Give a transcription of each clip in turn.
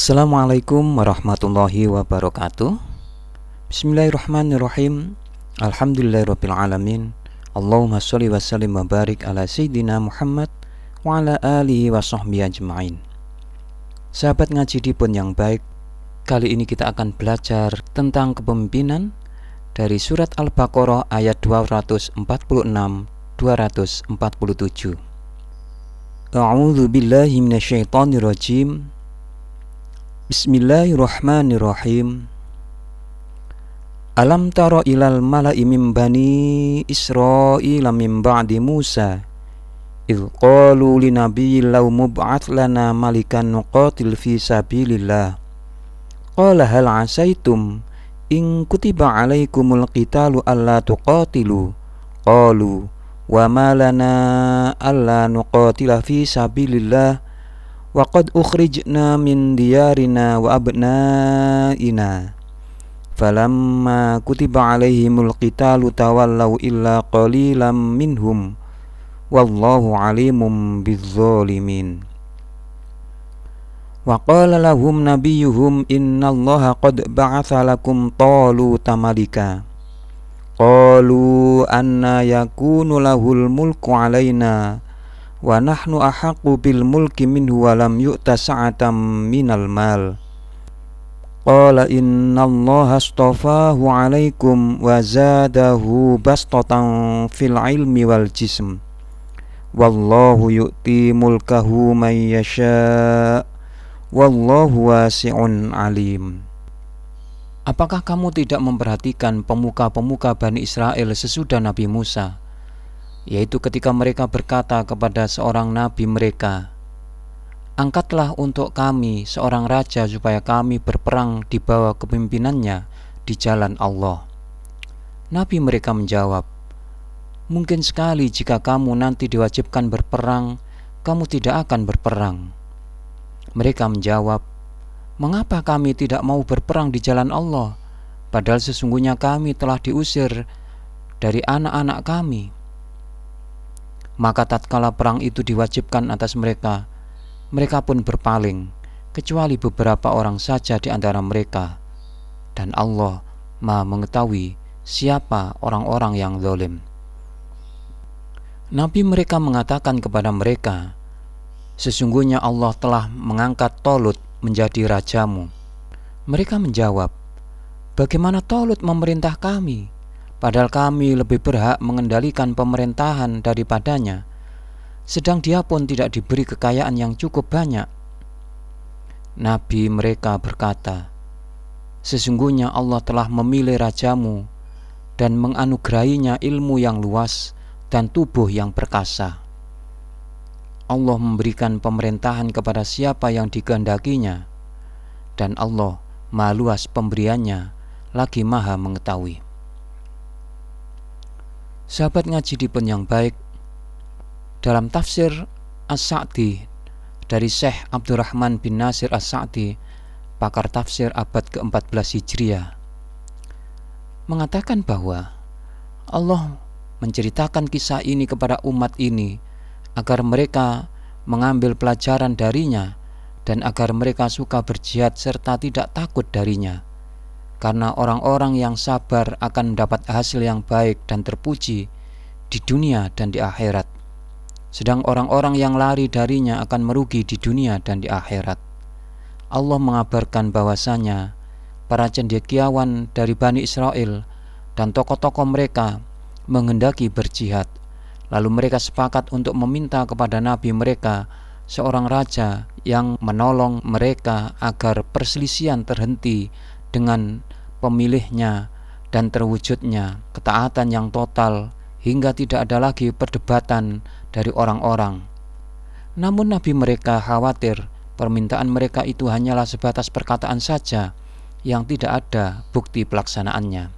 Assalamualaikum warahmatullahi wabarakatuh. Bismillahirrahmanirrahim. Alhamdulillahirrabbilalamin. Allahumma sholli wa sallim wa barik ala Sayyidina Muhammad wa ala alihi wa sahbihi ajma'in. Sahabat ngaji dipun yang baik, kali ini kita akan belajar tentang kepemimpinan dari surat Al-Baqarah ayat 246-247. A'udzu billahi minasyaitonir rajim. Bismillahirrahmanirrahim. Alam tara ilal mala'i min bani Israila min ba'di Musa idh qalu linabiyyin law mub'ats lana malikan nuqatil fi sabilillah qala hal 'asaitum in kutiba 'alaikumul qitalu alla tuqatilu qalu wa ma lana alla nuqatila fi sabilillah wa qad ukhrijna min diyarina wa abnaina falamma kutiba alaihimul qitalu tawallaw illa qalilan minhum wallahu alimum bizzalimin. Wa qala lahum nabiyyuhum innallaha qad ba'atha lakum taluta malika qalu anna yakunu lahul mulku alaina wa nahnu ahaqqu bil mulki minhu wa lam yu'ta sa'atan minal mal qala innallaha astafahu 'alaikum wa zadahu bastatan fil ilmi wal jism wallahu yu'ti mulkahu man yasha wallahu wasi'un alim. Apakah kamu tidak memperhatikan pemuka-pemuka Bani Israel sesudah Nabi Musa, yaitu ketika mereka berkata kepada seorang nabi mereka, angkatlah untuk kami seorang raja supaya kami berperang di bawah kepemimpinannya di jalan Allah. Nabi mereka menjawab, mungkin sekali jika kamu nanti diwajibkan berperang, kamu tidak akan berperang. Mereka menjawab, mengapa kami tidak mau berperang di jalan Allah, padahal sesungguhnya kami telah diusir dari anak-anak kami. Maka tatkala perang itu diwajibkan atas mereka, mereka pun berpaling, kecuali beberapa orang saja di antara mereka. Dan Allah Maha mengetahui siapa orang-orang yang zalim. Nabi mereka mengatakan kepada mereka, sesungguhnya Allah telah mengangkat Talut menjadi rajamu. Mereka menjawab, bagaimana Talut memerintah kami? Padahal kami lebih berhak mengendalikan pemerintahan daripadanya, sedang dia pun tidak diberi kekayaan yang cukup banyak. Nabi mereka berkata, sesungguhnya Allah telah memilih rajamu dan menganugerahinya ilmu yang luas dan tubuh yang perkasa. Allah memberikan pemerintahan kepada siapa yang dikehendakinya, dan Allah Maha luas pemberiannya, lagi Maha mengetahui. Sahabat ngaji dipun yang baik, dalam tafsir As-Sa'di dari Syekh Abdurrahman bin Nasir As-Sa'di, pakar tafsir abad ke-14 Hijriah, mengatakan bahwa Allah menceritakan kisah ini kepada umat ini agar mereka mengambil pelajaran darinya dan agar mereka suka berjihad serta tidak takut darinya. Karena orang-orang yang sabar akan mendapat hasil yang baik dan terpuji di dunia dan di akhirat. Sedang orang-orang yang lari darinya akan merugi di dunia dan di akhirat. Allah mengabarkan bahwasanya para cendekiawan dari Bani Israel dan tokoh-tokoh mereka menghendaki berjihad. Lalu mereka sepakat untuk meminta kepada nabi mereka seorang raja yang menolong mereka agar perselisihan terhenti dengan pemilihnya dan terwujudnya ketaatan yang total hingga tidak ada lagi perdebatan dari orang-orang. Namun nabi mereka khawatir permintaan mereka itu hanyalah sebatas perkataan saja yang tidak ada bukti pelaksanaannya.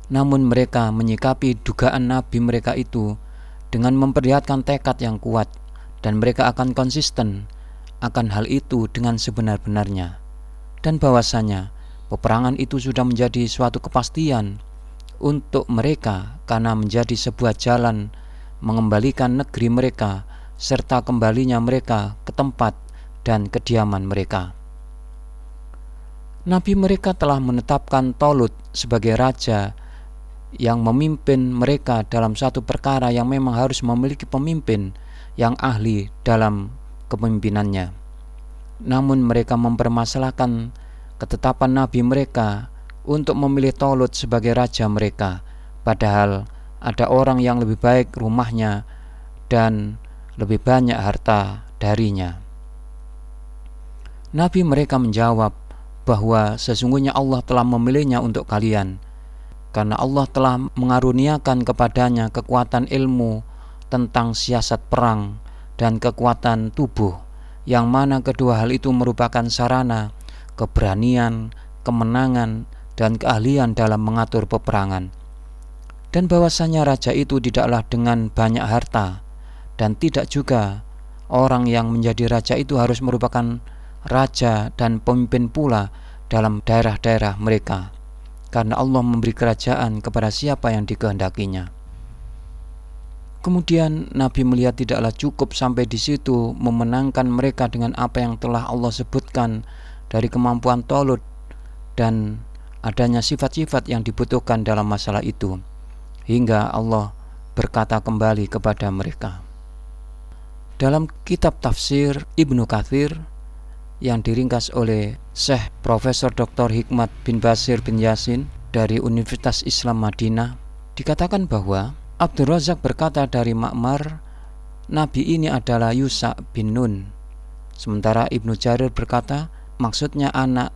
Namun mereka menyikapi dugaan nabi mereka itu dengan memperlihatkan tekad yang kuat, dan mereka akan konsisten akan hal itu dengan sebenar-benarnya, dan bahwasanya peperangan itu sudah menjadi suatu kepastian untuk mereka karena menjadi sebuah jalan mengembalikan negeri mereka serta kembalinya mereka ke tempat dan kediaman mereka. Nabi mereka telah menetapkan Talut sebagai raja yang memimpin mereka dalam satu perkara yang memang harus memiliki pemimpin yang ahli dalam kepemimpinannya. Namun mereka mempermasalahkan ketetapan Nabi mereka untuk memilih Talut sebagai raja mereka, padahal ada orang yang lebih baik rumahnya dan lebih banyak harta darinya. Nabi mereka menjawab bahwa sesungguhnya Allah telah memilihnya untuk kalian, karena Allah telah mengaruniakan kepadanya kekuatan ilmu tentang siasat perang dan kekuatan tubuh, yang mana kedua hal itu merupakan sarana keberanian, kemenangan, dan keahlian dalam mengatur peperangan. Dan bahwasanya raja itu tidaklah dengan banyak harta, dan tidak juga orang yang menjadi raja itu harus merupakan raja dan pemimpin pula dalam daerah-daerah mereka, karena Allah memberi kerajaan kepada siapa yang dikehendakinya. Kemudian Nabi melihat tidaklah cukup sampai di situ memenangkan mereka dengan apa yang telah Allah sebutkan dari kemampuan Talut dan adanya sifat-sifat yang dibutuhkan dalam masalah itu, hingga Allah berkata kembali kepada mereka. Dalam kitab tafsir Ibnu Katsir yang diringkas oleh Syekh Profesor Dr. Hikmat bin Basir bin Yasin dari Universitas Islam Madinah, dikatakan bahwa Abdul Razak berkata dari Ma'mar, Nabi ini adalah Yusa bin Nun. Sementara Ibnu Jarir berkata, maksudnya anak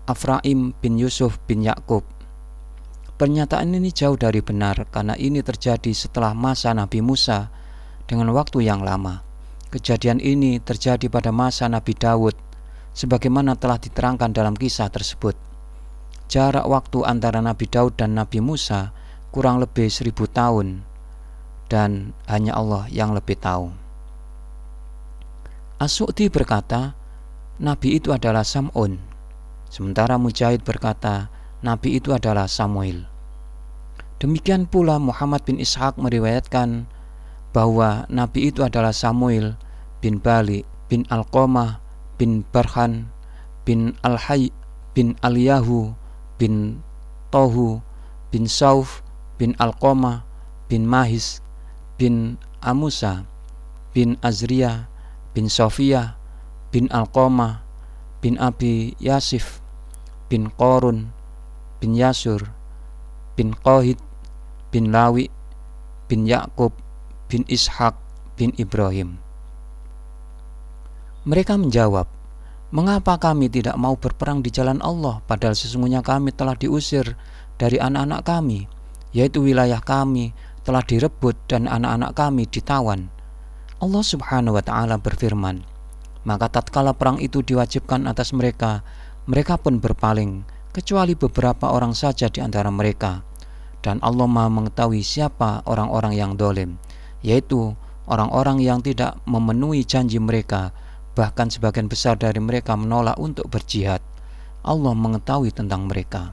Afraim bin Yusuf bin Yakub. Pernyataan ini jauh dari benar, karena ini terjadi setelah masa Nabi Musa dengan waktu yang lama. Kejadian ini terjadi pada masa Nabi Daud, sebagaimana telah diterangkan dalam kisah tersebut. Jarak waktu antara Nabi Daud dan Nabi Musa kurang lebih 1000 tahun, dan hanya Allah yang lebih tahu. As-Su'di berkata, Nabi itu adalah Sam'un. Sementara Mujahid berkata, Nabi itu adalah Samuel. Demikian pula Muhammad bin Ishaq meriwayatkan bahwa Nabi itu adalah Samuel bin Bali bin Alqamah bin Barhan bin Al-Hay bin Al-Yahu bin Tohu bin Sauf bin Alqamah bin Mahis bin Amusa bin Azriyah bin Sofiyah bin Alqamah bin Abi Yasif bin Qorun bin Yasur bin Qahid bin Lawi bin Yakub bin Ishaq bin Ibrahim. Mereka menjawab, mengapa kami tidak mau berperang di jalan Allah, padahal sesungguhnya kami telah diusir dari anak-anak kami, yaitu wilayah kami telah direbut dan anak-anak kami ditawan. Allah Subhanahu wa ta'ala berfirman, maka tatkala perang itu diwajibkan atas mereka, mereka pun berpaling, kecuali beberapa orang saja di antara mereka. Dan Allah Maha mengetahui siapa orang-orang yang dolim, yaitu orang-orang yang tidak memenuhi janji mereka, bahkan sebagian besar dari mereka menolak untuk berjihad. Allah mengetahui tentang mereka,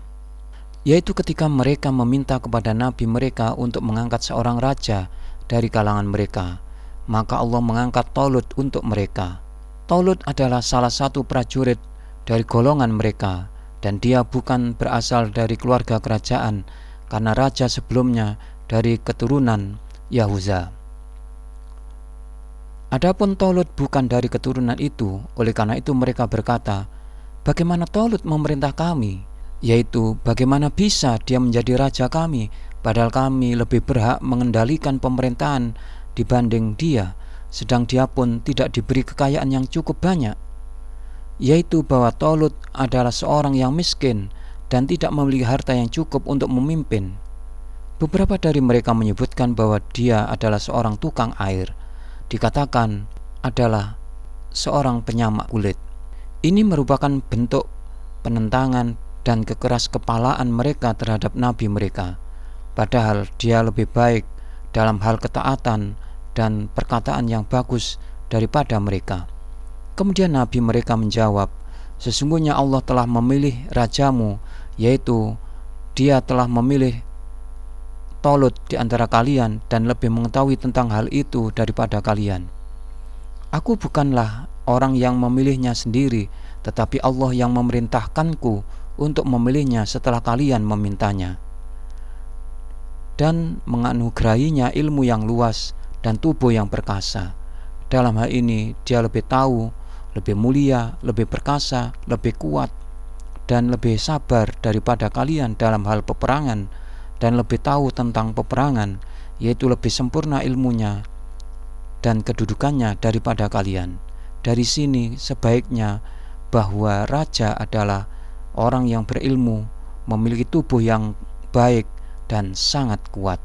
yaitu ketika mereka meminta kepada Nabi mereka untuk mengangkat seorang raja dari kalangan mereka, maka Allah mengangkat Talut untuk mereka. Talut adalah salah satu prajurit dari golongan mereka, dan dia bukan berasal dari keluarga kerajaan, karena raja sebelumnya dari keturunan Yahuza. Adapun Talut bukan dari keturunan itu, oleh karena itu mereka berkata, bagaimana Talut memerintah kami? Yaitu, bagaimana bisa dia menjadi raja kami, padahal kami lebih berhak mengendalikan pemerintahan dibanding dia, sedang dia pun tidak diberi kekayaan yang cukup banyak. Yaitu bahwa Talut adalah seorang yang miskin dan tidak memiliki harta yang cukup untuk memimpin. Beberapa dari mereka menyebutkan bahwa dia adalah seorang tukang air, dikatakan adalah seorang penyamak kulit. Ini merupakan bentuk penentangan dan kekeras kepalaan mereka terhadap Nabi mereka, padahal dia lebih baik dalam hal ketaatan dan perkataan yang bagus daripada mereka. Kemudian Nabi mereka menjawab, sesungguhnya Allah telah memilih rajamu, yaitu dia telah memilih Talut di antara kalian dan lebih mengetahui tentang hal itu daripada kalian. Aku bukanlah orang yang memilihnya sendiri, tetapi Allah yang memerintahkanku untuk memilihnya setelah kalian memintanya, dan menganugerahinya ilmu yang luas dan tubuh yang perkasa. Dalam hal ini dia lebih tahu, lebih mulia, lebih perkasa, lebih kuat, dan lebih sabar daripada kalian dalam hal peperangan, dan lebih tahu tentang peperangan, yaitu lebih sempurna ilmunya dan kedudukannya daripada kalian. Dari sini sebaiknya bahwa raja adalah orang yang berilmu, memiliki tubuh yang baik dan sangat kuat.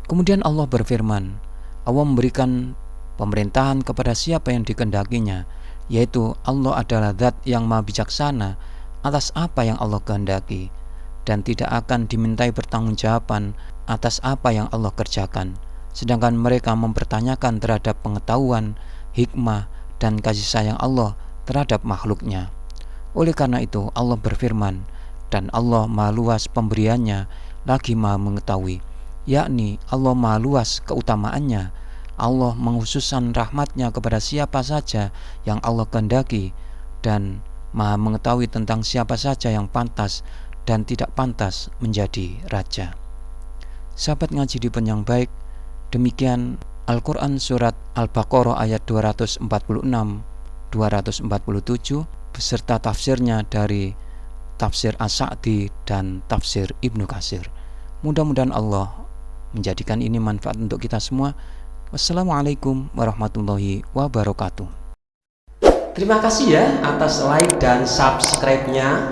Kemudian Allah berfirman, Allah memberikan pemerintahan kepada siapa yang dikehendakinya, yaitu Allah adalah zat yang maha bijaksana atas apa yang Allah kehendaki, dan tidak akan dimintai pertanggungjawaban atas apa yang Allah kerjakan. Sedangkan mereka mempertanyakan terhadap pengetahuan, hikmah, dan kasih sayang Allah terhadap makhluknya. Oleh karena itu Allah berfirman, dan Allah maha luas pemberiannya lagi maha mengetahui, yakni Allah maha luas keutamaannya. Allah menghususkan rahmatnya kepada siapa saja yang Allah kehendaki, dan maha mengetahui tentang siapa saja yang pantas dan tidak pantas menjadi raja. Sahabat ngaji di yang baik, demikian Al-Quran Surat Al-Baqarah ayat 246-247 beserta tafsirnya dari tafsir As-Sa'di dan tafsir Ibnu Katsir. Mudah-mudahan Allah menjadikan ini manfaat untuk kita semua. Wassalamualaikum warahmatullahi wabarakatuh. Terima kasih ya atas like dan subscribe-nya.